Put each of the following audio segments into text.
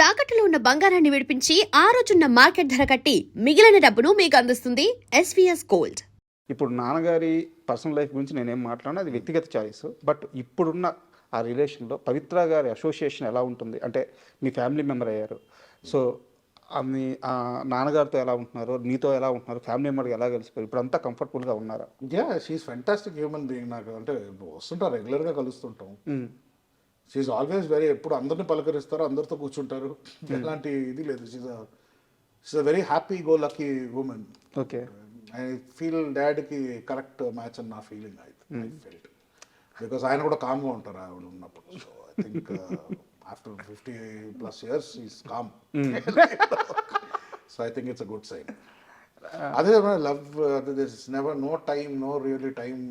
తాకట్టులో ఉన్న బంగారాన్ని విడిపించి ఆ రోజున్న మార్కెట్ ధర కట్టి మిగిలిన డబ్బును మీకు అందిస్తుంది ఎస్వీఎస్ గోల్డ్. ఇప్పుడు నాన్నగారి పర్సనల్ లైఫ్ గురించి నేనేం మాట్లాడినా అది వ్యక్తిగత చాయిస్. బట్ ఇప్పుడున్న ఆ రిలేషన్లో పవిత్ర గారి అసోసియేషన్ ఎలా ఉంటుంది అంటే మీ ఫ్యామిలీ మెంబర్ అయ్యారు. సో మీ నాన్నగారితో ఎలా ఉంటున్నారు, నీతో ఎలా ఉంటున్నారు, ఫ్యామిలీ మెంబర్కి ఎలా కలిసిపోయారు, ఇప్పుడు అంతా కంఫర్టబుల్గా ఉన్నారా? She's fantastic human being. నాకు అంటే వస్తుంటారు, రెగ్యులర్గా కలుస్తుంటాం. షీఈస్ ఆల్వేస్ వెరీ, ఎప్పుడు అందరిని పలకరిస్తారు, అందరితో కూర్చుంటారు. ఎలాంటి ఇది లేదు. She's a very happy go lucky women. Okay, I feel డాడ్కి కరెక్ట్ మ్యాచ్ అని నా ఫీలింగ్. ఐ ఫెల్ట్ బికాస్ ఆయన కూడా కామ్గా ఉంటారు ఆవిడ ఉన్నప్పుడు. So I think after 50+ years is calm. So I think it's a good sign. అదే love, this never no time, no really time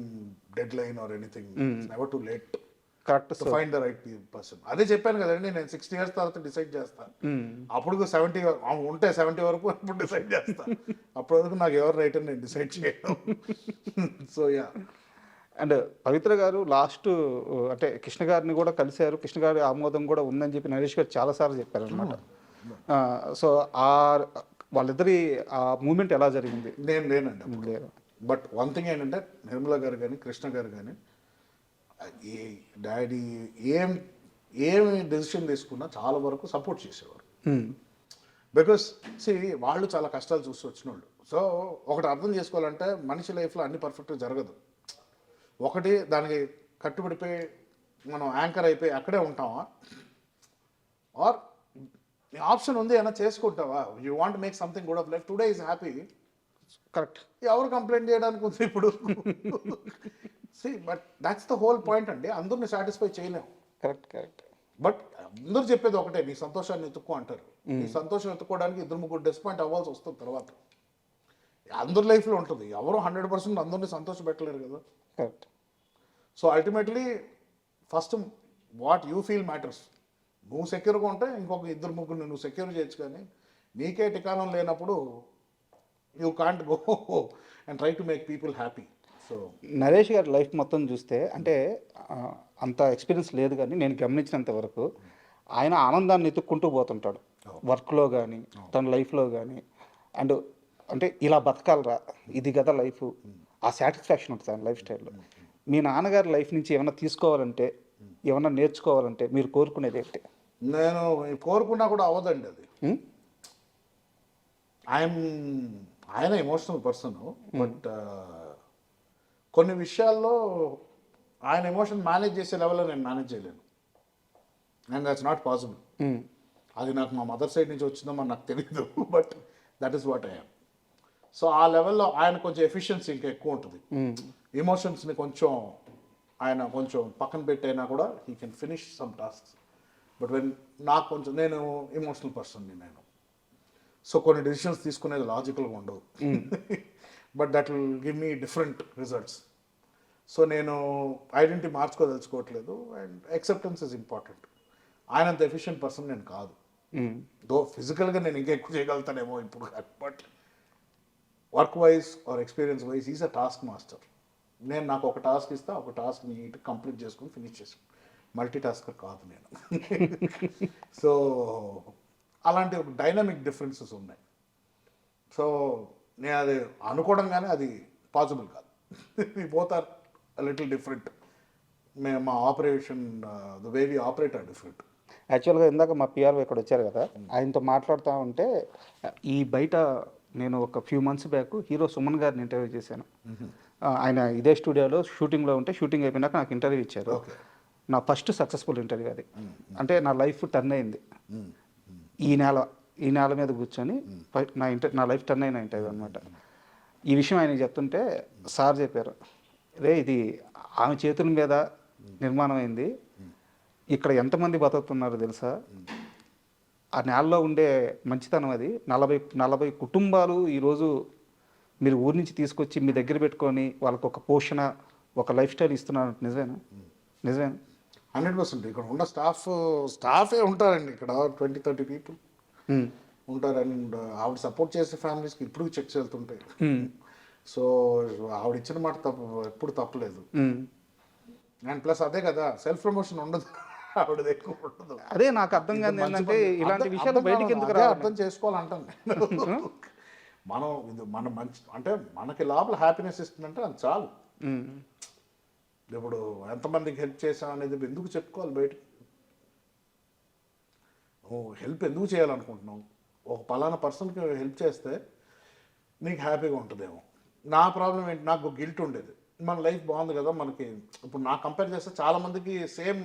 deadline or anything. Never too late correct to find the right person. అదే చెప్పాను కదండి, నేను 60 years తర్వాత decide చేస్తాను. అప్పుడు 70 ఉంటే 70 వరకు అప్పుడు డిసైడ్ చేస్తాను. అప్పటి వరకు నాకు ఎవరు రైట్ అని నేను డిసైడ్ చేయను. So yeah. అండ్ పవిత్ర గారు లాస్ట్ అంటే కృష్ణ గారిని కూడా కలిశారు, కృష్ణ గారి ఆమోదం కూడా ఉందని చెప్పి నరేష్ గారు చాలాసార్లు చెప్పారు అనమాట. సో వాళ్ళిద్దరి ఆ మూమెంట్ ఎలా జరిగింది? నేను లేనండి అప్పుడు. బట్ వన్ థింగ్ ఏంటంటే నిర్మలా గారు కానీ కృష్ణ గారు కానీ ఈ డాడీ ఏమి డెసిషన్ తీసుకున్నా చాలా వరకు సపోర్ట్ చేసేవారు. బికాస్ వాళ్ళు చాలా కష్టాలు చూసి వచ్చిన వాళ్ళు. సో ఒకటి అర్థం చేసుకోవాలంటే మనిషి లైఫ్లో అన్ని పర్ఫెక్ట్గా జరగదు. ఒకటి దానికి కట్టుబడిపోయి మనం యాంకర్ అయిపోయి అక్కడే ఉంటావా, ఆర్ ఆప్షన్ ఉంది అయినా చేసుకుంటావా. You want make something good of life. Today is happy. Correct. ఎవరు కంప్లైంట్ చేయడానికి ఉంది ఇప్పుడు? But that's the whole point అండి. అందరిని సాటిస్ఫై చేయలేము. కరెక్ట్. బట్ అందరూ చెప్పేది ఒకటే, నీ సంతోషాన్ని ఎత్తుక్కో అంటారు. నీ సంతోషం ఎత్తుకోవడానికి 2-3 డిసప్పాయింట్ అవ్వాల్సి వస్తుంది తర్వాత. అందరి లైఫ్లో ఉంటుంది. ఎవరు 100% అందరినీ సంతోష పెట్టలేరు కదా. Correct. So ultimately first what you feel matters. నువ్వు సెక్యూర్గా ఉంటే ఇంకొక 2-3 నువ్వు సెక్యూర్ చేయొచ్చు, కానీ నీకే టికానం లేనప్పుడు you can't go and try to make people happy. So Naresh గారి లైఫ్ మొత్తం చూస్తే అంటే అంత ఎక్స్పీరియన్స్ లేదు, కానీ నేను గమనించినంత వరకు ఆయన ఆనందాన్ని ఎత్తుక్కుంటూ పోతుంటాడు వర్క్లో కానీ తన లైఫ్లో కానీ. అండ్ అంటే ఇలా బతకాలరా, ఇది కదా లైఫ్, ఆ సాటిస్ఫాక్షన్ ఉంటుంది ఆయన లైఫ్ స్టైల్లో. మీ నాన్నగారి లైఫ్ నుంచి ఏమైనా తీసుకోవాలంటే, ఏమైనా నేర్చుకోవాలంటే మీరు కోరుకునేది ఏంటి? నేను కోరుకున్నా కూడా అవ్వదండి అది. ఆయన ఎమోషనల్ పర్సన్. బట్ కొన్ని విషయాల్లో ఆయన ఎమోషన్ మేనేజ్ చేసే లెవెల్లో నేను మేనేజ్ చేయలేను. And that's not possible. అది నాకు మా మదర్ సైడ్ నుంచి వచ్చిందో మరి నాకు తెలియదు. But that is what I'm. So ఆ లెవెల్లో ఆయన కొంచెం ఎఫిషియన్సీ ఇంకా ఎక్కువ ఉంటుంది. ఎమోషన్స్ని ఆయన కొంచెం పక్కన పెట్టైనా కూడా he can finish some tasks. But నాకు కొంచెం, నేను ఎమోషనల్ పర్సన్ని నేను. సో కొన్ని డెసిషన్స్ తీసుకునేది లాజికల్గా ఉండవు. But that will give me different results. So నేను ఐడెంటిటీ మార్చుకోదలుచుకోవట్లేదు. And acceptance is important. ఆయనంత ఎఫిషియెంట్ పర్సన్ నేను కాదు. దో ఫిజికల్గా నేను ఇంకా ఎక్కువ చేయగలుగుతానేమో ఇప్పుడు, but work wise or experience wise is a task master. నాకు ఒక టాస్క్ ఇస్తా, ఒక టాస్క్ నీట్ కంప్లీట్ చేసుకుని ఫినిష్ చేసుకుని, మల్టీ టాస్కర్ కాదు నేను. సో అలాంటి ఒక డైనమిక్ డిఫరెన్సెస్ ఉన్నాయి. సో నేను అది అనుకోవడం కానీ అది పాసిబుల్ కాదు. Both are little different. మా operation, the way we operate are different. యాక్చువల్గా ఇందాక మా పిఆర్ఓ ఇక్కడ వచ్చారు కదా, ఆయనతో మాట్లాడుతూ ఉంటే ఈ బయట నేను ఒక few months back hero Suman గారిని ఇంటర్వ్యూ చేశాను. ఆయన ఇదే స్టూడియోలో షూటింగ్లో ఉంటే, షూటింగ్ అయిపోయినాక నాకు ఇంటర్వ్యూ ఇచ్చారు. నా ఫస్ట్ సక్సెస్ఫుల్ ఇంటర్వ్యూ అది. అంటే నా లైఫ్ టర్న్ అయింది. ఈ నేల మీద కూర్చొని నా లైఫ్ టర్న్ అయిన ఇంటర్వ్యూ అనమాట. ఈ విషయం ఆయన చెప్తుంటే సార్ చెప్పారు, ఇది ఆమె చేతుల మీద నిర్మాణం అయింది, ఇక్కడ ఎంతమంది బతుకుతున్నారు తెలుసా, ఆ నేలలో ఉండే మంచితనం అది. 40 కుటుంబాలు ఈరోజు మీరు ఊరి నుంచి తీసుకొచ్చి మీ దగ్గర పెట్టుకొని వాళ్ళకు ఒక పోషణ, ఒక లైఫ్ స్టైల్ ఇస్తున్నారు. నిజమేనా? 100%. ఇక్కడ ఉన్న స్టాఫే ఉంటారండి. ఇక్కడ 20-30 పీపుల్ ఉంటారు. అండ్ ఆవిడ సపోర్ట్ చేసే ఫ్యామిలీస్కి ఇప్పుడు చెక్స్ వెళ్తుంటాయి. సో ఆవిడ ఇచ్చిన మాట ఎప్పుడు తప్పలేదు. అండ్ ప్లస్ అదే కదా, సెల్ఫ్ ప్రమోషన్ ఉండదు. ఆవిడది ఎక్కువ ఉండదు. అదే నాకు అర్థం కాదు మంచి ఏంటంటే పని. ఇలాంటి అర్థం- విషయాలు అర్థం బయటికి కావాలి. ఎందుకు అదే రావాలి? అర్థం చేసుకోవాలంటాను నేను. మనం ఇది మన మంచి అంటే మనకి లోపల హ్యాపీనెస్ ఇస్తుందంటే అది చాలు. ఉమ్. ఇప్పుడు ఎంతమందికి హెల్ప్ చేసాం అనేది ఎందుకు చెప్పుకోవాలి బయటకు? నువ్వు హెల్ప్ ఎందుకు చేయాలనుకుంటున్నావు? ఒక పలానా పర్సన్కి హెల్ప్ చేస్తే నీకు హ్యాపీగా ఉంటుందేమో. నా ప్రాబ్లం ఏంటి, నాకు గిల్ట్ ఉండేది. మన లైఫ్ బాగుంది కదా మనకి. ఇప్పుడు నా కంపేర్ చేస్తే చాలామందికి సేమ్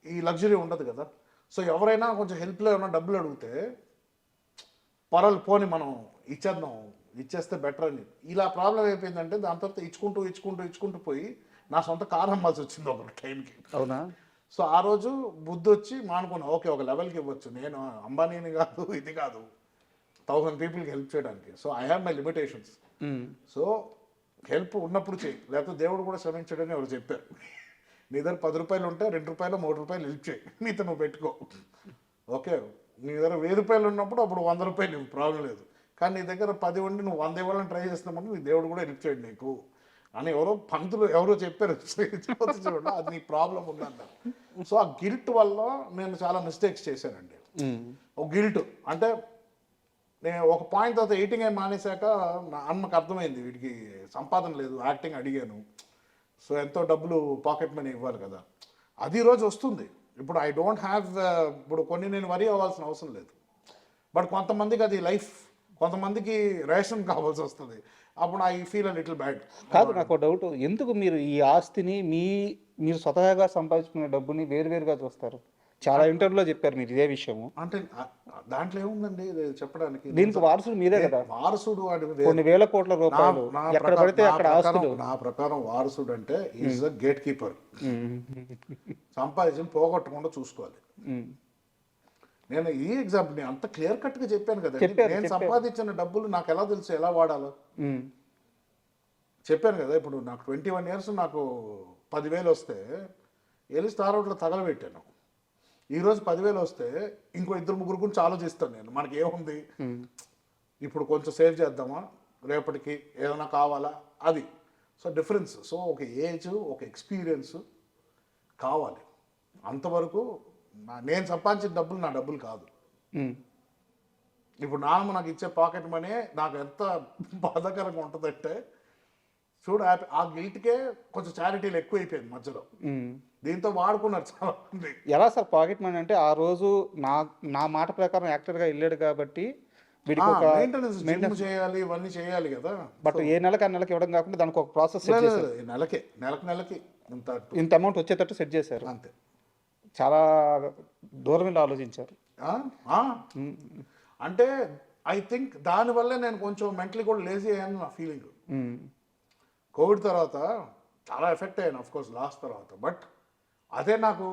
ఈ లగ్జరీ ఉండదు కదా. సో ఎవరైనా కొంచెం హెల్ప్లో ఏమైనా డబ్బులు అడిగితే పర్వాలేదు పోని మనం ఇచ్చేస్తే బెటర్ అని. ఇలా ప్రాబ్లం అయిపోయిందంటే దాని తర్వాత ఇచ్చుకుంటూ పోయి నా సొంత కారు అమ్మాల్సి వచ్చింది ఒక టైంకి. అవునా? సో ఆ రోజు బుద్ధి వచ్చి మానుకున్నా, ఓకే ఒక లెవెల్కి ఇవ్వచ్చు, నేను అంబానీని కాదు ఇది కాదు 1000 పీపుల్కి హెల్ప్ చేయడానికి. So I have my limitations. So help ఉన్నప్పుడు చేయి, లేకపోతే దేవుడు కూడా శ్రమించడని ఎవరు చెప్పారు. నీ దగ్గర 10 రూపాయలు ఉంటే 2 రూపాయలు 3 రూపాయలు హెల్ప్ చేయి, నీతో నువ్వు పెట్టుకో. ఓకే, నీ దగ్గర 1000 రూపాయలు ఉన్నప్పుడు అప్పుడు 100 రూపాయలు ఇవ్వు, ప్రాబ్లం లేదు. కానీ నీ దగ్గర 10 ఉండి నువ్వు 100 ఇవ్వాలని ట్రై చేస్తున్నామని నీ దేవుడు కూడా హెల్ప్ చేయడు నీకు అని పంతులు ఎవరో చెప్పారు. చూడండి, అది నీ ప్రాబ్లం ఉందన్నారు. సో ఆ గిల్ట్ వల్ల నేను చాలా మిస్టేక్స్ చేశానండి. ఒక గిల్ట్ అంటే నేను ఒక పాయింట్ తర్వాత ఎయిటింగ్ అయి మానేశాక నా అమ్మకు అర్థమైంది వీడికి సంపాదన లేదు, యాక్టింగ్ అడిగాను. సో ఎంతో డబ్బులు పాకెట్ మనీ ఇవ్వాలి కదా, అది రోజు వస్తుంది. ఇప్పుడు ఐ డోంట్ హ్యావ్, ఇప్పుడు కొన్ని నేను వరీ అవ్వాల్సిన అవసరం లేదు. బట్ కొంతమందికి అది లైఫ్, కొంతమందికి రేషన్ కావాల్సి వస్తుంది. అప్పుడు I feel a little bad. కాదు, నాకు ఒక డౌట్, ఎందుకు మీరు ఈ ఆస్తిని మీరు స్వతహాగా సంపాదించుకునే డబ్బుని వేరువేరుగా చూస్తారు? చాలా ఇంటర్వ్యూలో చెప్పారు మీరు ఇదే విషయము. అంటే దాంట్లో ఏముందండి ఇది చెప్పడానికి? దీనికి వారసుడు మీరే కదా. వారసుడు కొన్ని వేల కోట్ల రూపాయలు ఎక్కడ పడితే అక్కడ ఆస్తులు. నా ప్రకారం వారసుడు అంటే ఈజ్ అ గేట్ కీపర్. సంపాదించి పోగొట్టకుండా చూసుకోవాలి. నేను ఈ ఎగ్జాంపుల్ అంత క్లియర్ కట్ గా చెప్పాను కదా. నేను సంపాదించిన డబ్బులు నాకు ఎలా తెలుసు ఎలా వాడాలో చెప్పాను కదా. ఇప్పుడు నాకు 21 years నాకు 10,000 వస్తే వెళ్ళి స్టార్ అవుట్లో తగలబెట్టాను. ఈరోజు 10,000 వస్తే ఇంకో 2-3 గురించి ఆలోచిస్తాను నేను. మనకి ఏముంది ఇప్పుడు, కొంచెం సేవ్ చేద్దామా, రేపటికి ఏదైనా కావాలా, అది. So difference. సో ఒక ఏజ్, ఒక ఎక్స్పీరియన్స్ కావాలి. అంతవరకు నేను సంపాదించిన డబ్బులు నా డబ్బులు కాదు. ఇప్పుడు నాన్నమ్మ నాకు ఇచ్చే పాకెట్ మనీ నాకు ఎంత బాధాకరంగా ఉంటుందంటే చూడు, ఆ గిల్ట్కే కొంచెం చారిటీలు ఎక్కువ అయిపోయింది మధ్యలో. దీంతో వాడుకున్నారు చాలా మంది. ఎలా సార్ పాకెట్ మనీ అంటే, ఆ రోజు నా మాట ప్రకారం యాక్టర్గా వెళ్ళాడు కాబట్టి వీడికి ఒక మెయింటెనెన్స్ చేయాలి, ఇవన్నీ చేయాలి కదా. బట్ ఏ నెలకి ఆ నెలకి ఇవ్వడం కాకుండా దానికి ఒక ప్రాసెస్ నెలకి ఇంత అమౌంట్ వచ్చేటట్టు సెట్ చేశారు. అంతే. చాలా దూరం వెళ్ళి ఆలోచించారు. అంటే ఐ థింక్ దానివల్లే నేను కొంచెం మెంటలీ కూడా లేజీ అయ్యాను నా ఫీలింగ్. కోవిడ్ తర్వాత చాలా ఎఫెక్ట్ అయ్యాను ఆఫ్ కోర్స్ లాస్ట్ తర్వాత. బట్ అదే నాకు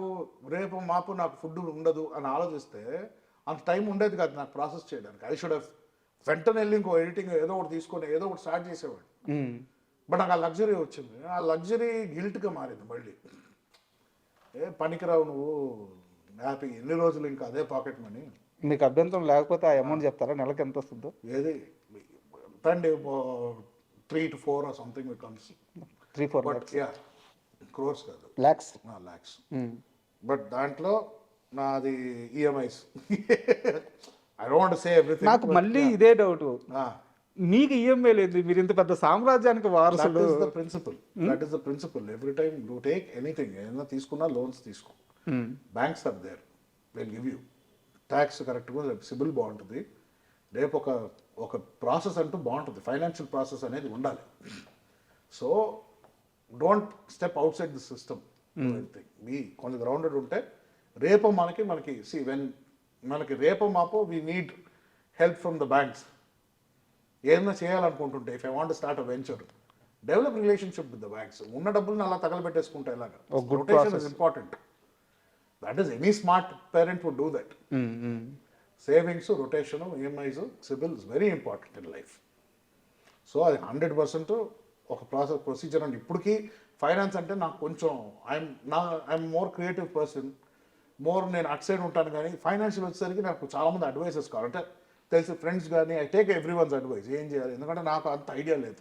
రేపు మాపు నాకు ఫుడ్ ఉండదు అని ఆలోచిస్తే అంత టైం ఉండేది కాదు నాకు ప్రాసెస్ చేయడానికి. ఐ షుడ్ హ్యావ్ వెంటనే వెళ్ళి ఇంకో ఎడిటింగ్ ఏదో ఒకటి తీసుకొని ఏదో ఒకటి స్టార్ట్ చేసేవాడు. బట్ నాకు ఆ లగ్జరీ వచ్చింది. ఆ లగ్జరీ గిల్ట్గా మారింది మళ్ళీ. పనికిరావు నువ్వు, హ్యాపీ ఎన్ని రోజులు ఇంకా అదే పాకెట్ మనీ. మీకు అభ్యంతరం లేకపోతే ఆ అమౌంట్ చెప్తారా, నెలకి ఎంత వస్తుందో? ఏది అండి 3 to 4 or something becomes 3-4 lakhs. Yeah, crores కాదు, lakhs. బట్ దాంట్లో నాది EMIs. I don't want to say everything. నాకు మళ్ళీ ఇదే డౌట్, మీకు ఈఎంఐ లేదు, మీరు ఇంత పెద్ద సామ్రాజ్యానికి వారసులు. That is the principle. Every time you take anything, ఏదైనా తీసుకున్నా లోన్స్ తీసుకో, banks are there, will give you. Tax కరెక్ట్గా, సిబిల్ బాగుంటుంది, రేపు ఒక ప్రాసెస్ అంటూ బాగుంటుంది. ఫైనాన్షియల్ ప్రాసెస్ అనేది ఉండాలి. So don't step outside the system. మీ కొంచెం గ్రౌండెడ్ ఉంటే రేపు మనకి మనకి రేపు మాపో we need help from the banks. ఏదైనా చేయాలనుకుంటుంటే, if I want to start a venture, develop relationship with the banks. ఉన్న డబ్బులను అలా తగలబెట్టేసుకుంటే ఎలాగా? Rotation is important. That is any smart parent would do that. Savings, rotation, EMIs, CIBIL is very important in life. So అది 100% ఒక procedure అండి. ఇప్పటికీ finance అంటే నాకు కొంచెం ఐఎమ్ మోర్ క్రియేటివ్ పర్సన్, నేను అట్ సైడ్ ఉంటాను. కానీ ఫైనాన్షియల్ వచ్చేసరికి నాకు చాలామంది అడ్వైజెస్ కావాలంటే తెలిసి ఫ్రెండ్స్ కానీ I take every once advice ఏం చేయాలి, ఎందుకంటే నాకు అంత ఐడియా లేదు.